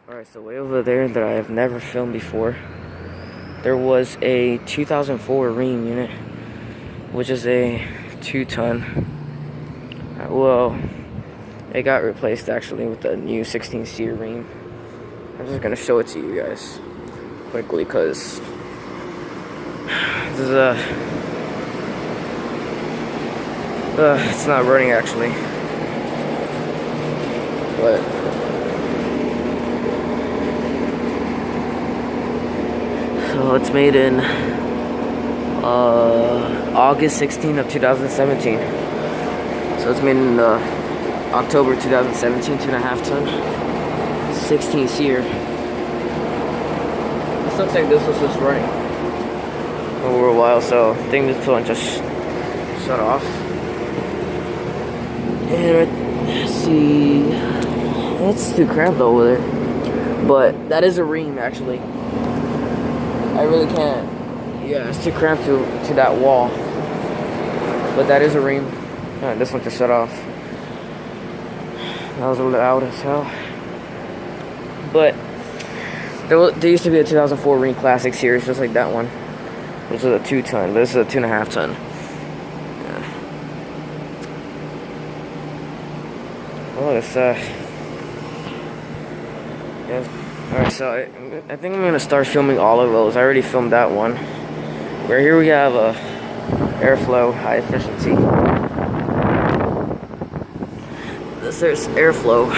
Alright, so way over there that I have never filmed before, there was a 2004 Rheem unit, which is a 2-ton. Well, it got replaced actually with the new 16 seer Rheem. I'm just gonna show it to you guys quickly because this is it's not running actually, but so it's made in August 16th of 2017. So it's made in October 2017, 2.5 ton, 16 seer. This looks like this was just running over a while, so I think this one just shut off. And let's see, it's too cramped over there, but that is a Rheem actually. I really can't. Yeah, it's too cramped to that wall. But that is a Rheem. This one just shut off. That was loud as hell. But there used to be a 2004 Rheem Classic series just like that one, which is a 2-ton. This is a 2.5 ton. Yeah. Well, it's yeah. Alright, so I think I'm gonna start filming all of those. I already filmed that one. Where here we have a Aire-flo high efficiency. This there's Aire-flo.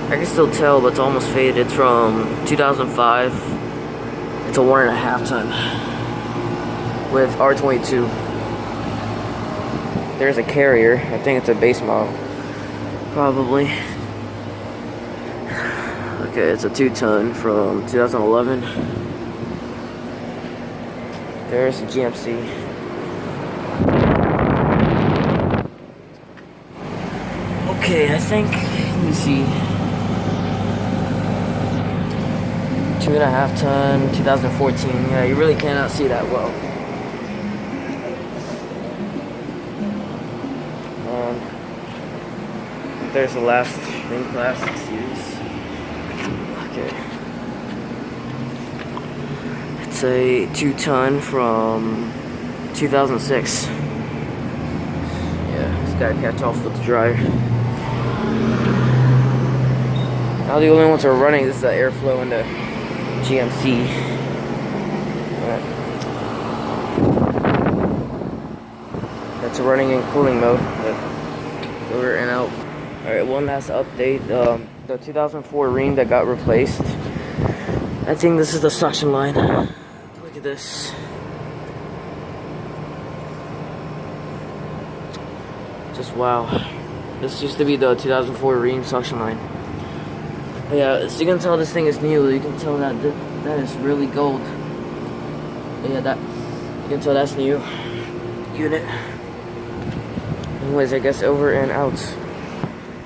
I can still tell, but it's almost faded. It's from 2005. It's a 1.5 ton with R22. There's a carrier. I think it's a base model, probably. Okay, it's a 2-ton from 2011. There's a GMC. Okay, I think, let me see. 2.5 ton, 2014. Yeah, you really cannot see that well. There's the last Rheem Classic series. Okay. It's a 2-ton from 2006. Yeah, it's gotta catch off with the dryer. Now the only ones that are running is the Aire-flo and the GMC. That's running in cooling mode, but we're in out. Alright, one last update. The 2004 Rheem that got replaced. I think this is the suction line. Look at this. Just wow. This used to be the 2004 Rheem suction line. But yeah, so you can tell this thing is new. You can tell that that is really gold. But yeah, that you can tell that's new unit. Anyways, I guess over and out.